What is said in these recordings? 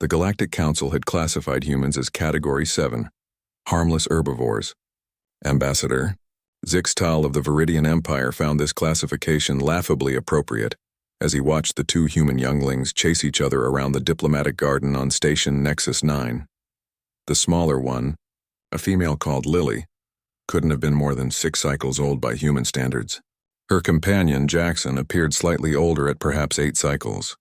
The Galactic Council had classified humans as Category 7, harmless herbivores. Ambassador Zixtal of the Viridian Empire found this classification laughably appropriate as he watched the two human younglings chase each other around the diplomatic garden on Station Nexus 9. The smaller one, a female called Lily, couldn't have been more than 6 cycles old by human standards. Her companion, Jackson, appeared slightly older at perhaps 8 cycles.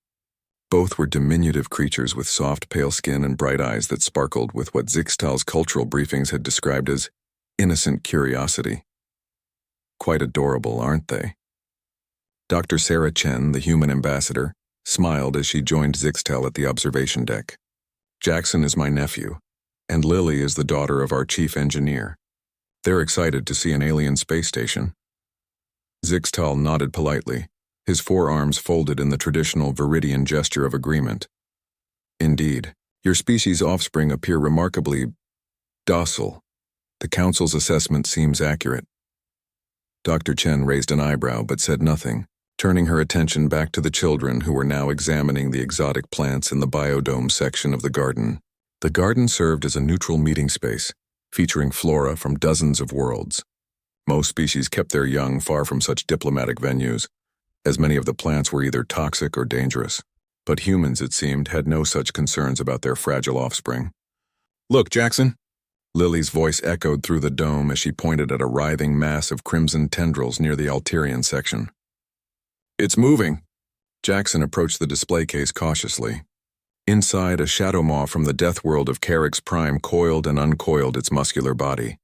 Both were diminutive creatures with soft, pale skin and bright eyes that sparkled with what Zixtal's cultural briefings had described as innocent curiosity. Quite adorable, aren't they? Dr. Sarah Chen, the human ambassador, smiled as she joined Zixtal at the observation deck. Jackson is my nephew, and Lily is the daughter of our chief engineer. They're excited to see an alien space station. Zixtal nodded politely, his forearms folded in the traditional Viridian gesture of agreement. Indeed, your species' offspring appear remarkably docile. The Council's assessment seems accurate. Dr. Chen raised an eyebrow but said nothing, turning her attention back to the children who were now examining the exotic plants in the biodome section of the garden. The garden served as a neutral meeting space, featuring flora from dozens of worlds. Most species kept their young far from such diplomatic venues, as many of the plants were either toxic or dangerous. But humans, it seemed, had no such concerns about their fragile offspring. "Look, Jackson!" Lily's voice echoed through the dome as she pointed at a writhing mass of crimson tendrils near the Alterian section. "It's moving!" Jackson approached the display case cautiously. Inside, a shadow maw from the death world of Carrick's Prime coiled and uncoiled its muscular body.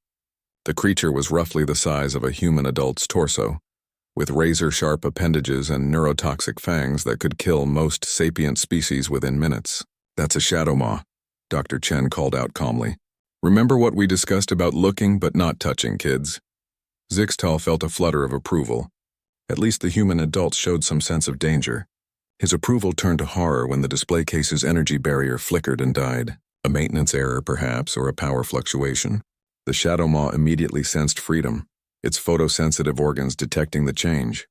The creature was roughly the size of a human adult's torso, with razor-sharp appendages and neurotoxic fangs that could kill most sapient species within minutes. "That's a shadow maw," Dr. Chen called out calmly. "Remember what we discussed about looking but not touching, kids?" Zixtal felt a flutter of approval. At least the human adult showed some sense of danger. His approval turned to horror when the display case's energy barrier flickered and died. A maintenance error, perhaps, or a power fluctuation. The shadow maw immediately sensed freedom, its photosensitive organs detecting the change.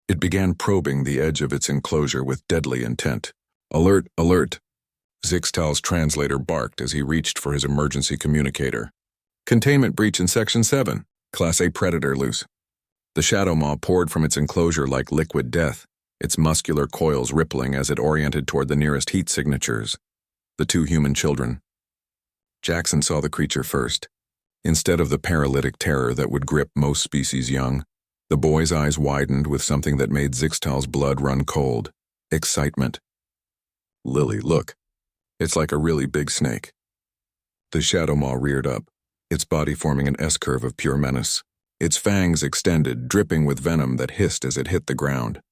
It began probing the edge of its enclosure with deadly intent. "Alert, alert!" Zixtal's translator barked as he reached for his emergency communicator. "Containment breach in Section 7. Class A predator loose." The shadow maw poured from its enclosure like liquid death, its muscular coils rippling as it oriented toward the nearest heat signatures. The two human children. Jackson saw the creature first. Instead of the paralytic terror that would grip most species young, the boy's eyes widened with something that made Zixtal's blood run cold. Excitement. "Lily, look. It's like a really big snake." The shadow maw reared up, its body forming an S-curve of pure menace. Its fangs extended, dripping with venom that hissed as it hit the ground.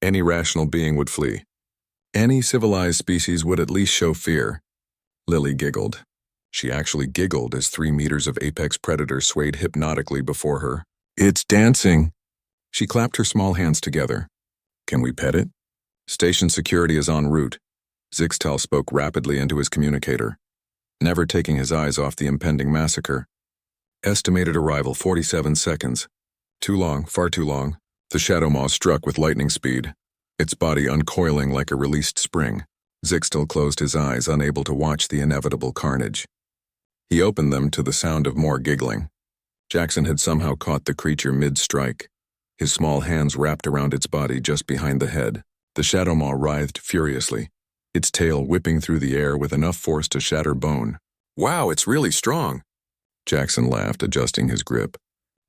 Any rational being would flee. Any civilized species would at least show fear. Lily giggled. She actually giggled as 3 meters of apex predator swayed hypnotically before her. "It's dancing!" She clapped her small hands together. "Can we pet it?" "Station security is en route." Zixtal spoke rapidly into his communicator, never taking his eyes off the impending massacre. Estimated arrival 47 seconds. Too long, far too long. The shadow maw struck with lightning speed, its body uncoiling like a released spring. Zixtal closed his eyes, unable to watch the inevitable carnage. He opened them to the sound of more giggling. Jackson had somehow caught the creature mid-strike, his small hands wrapped around its body just behind the head. The shadow maw writhed furiously, its tail whipping through the air with enough force to shatter bone. "Wow, it's really strong!" Jackson laughed, adjusting his grip.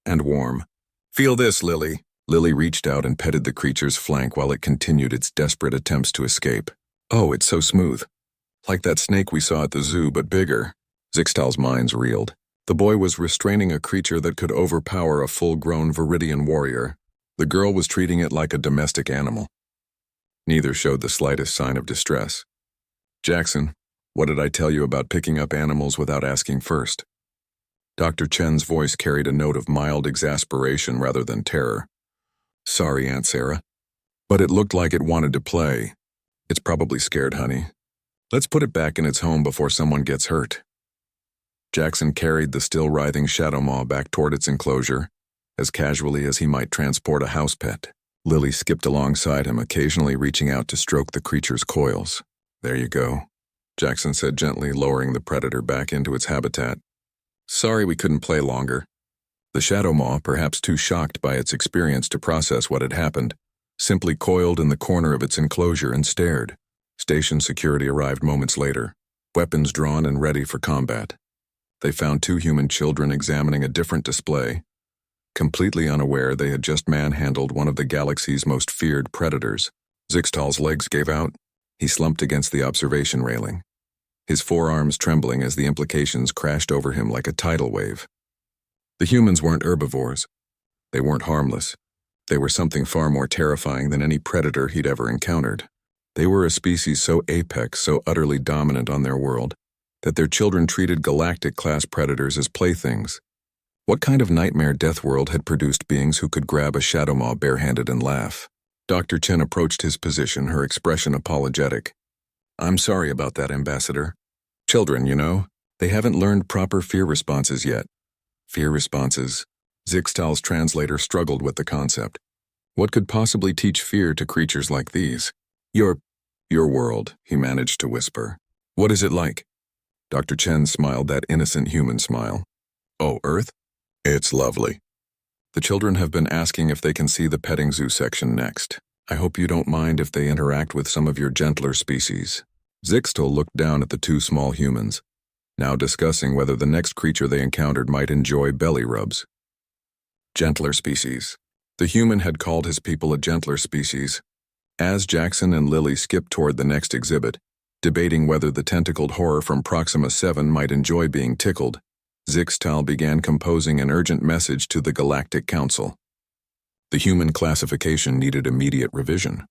"And warm. Feel this, Lily." Lily reached out and petted the creature's flank while it continued its desperate attempts to escape. "Oh, it's so smooth. Like that snake we saw at the zoo, but bigger." Zixtal's minds reeled. The boy was restraining a creature that could overpower a full-grown Viridian warrior. The girl was treating it like a domestic animal. Neither showed the slightest sign of distress. "Jackson, what did I tell you about picking up animals without asking first?" Dr. Chen's voice carried a note of mild exasperation rather than terror. "Sorry, Aunt Sarah, but it looked like it wanted to play. It's probably scared, honey. Let's put it back in its home before someone gets hurt." Jackson carried the still writhing shadow maw back toward its enclosure, as casually as he might transport a house pet. Lily skipped alongside him, occasionally reaching out to stroke the creature's coils. "There you go." Jackson said gently, lowering the predator back into its habitat. Sorry we couldn't play longer. The shadow maw, perhaps too shocked by its experience to process what had happened, simply coiled in the corner of its enclosure and stared. Station security arrived moments later, weapons drawn and ready for combat. They found two human children examining a different display, completely unaware they had just manhandled one of the galaxy's most feared predators. Zixtal's legs gave out. He slumped against the observation railing, his forearms trembling as the implications crashed over him like a tidal wave. The humans weren't herbivores. They weren't harmless. They were something far more terrifying than any predator he'd ever encountered. They were a species so apex, so utterly dominant on their world, that their children treated galactic-class predators as playthings. What kind of nightmare death world had produced beings who could grab a shadow maw barehanded and laugh? Dr. Chen approached his position, her expression apologetic. I'm sorry about that, Ambassador. Children, you know, they haven't learned proper fear responses yet. Fear responses. Zixtal's translator struggled with the concept. What could possibly teach fear to creatures like these? Your world, he managed to whisper. What is it like? Dr. Chen smiled that innocent human smile. Oh, Earth? It's lovely. The children have been asking if they can see the petting zoo section next. I hope you don't mind if they interact with some of your gentler species. Zixtal looked down at the two small humans, now discussing whether the next creature they encountered might enjoy belly rubs. Gentler species. The human had called his people a gentler species. As Jackson and Lily skipped toward the next exhibit, debating whether the tentacled horror from Proxima 7 might enjoy being tickled, Zixtal began composing an urgent message to the Galactic Council. The human classification needed immediate revision.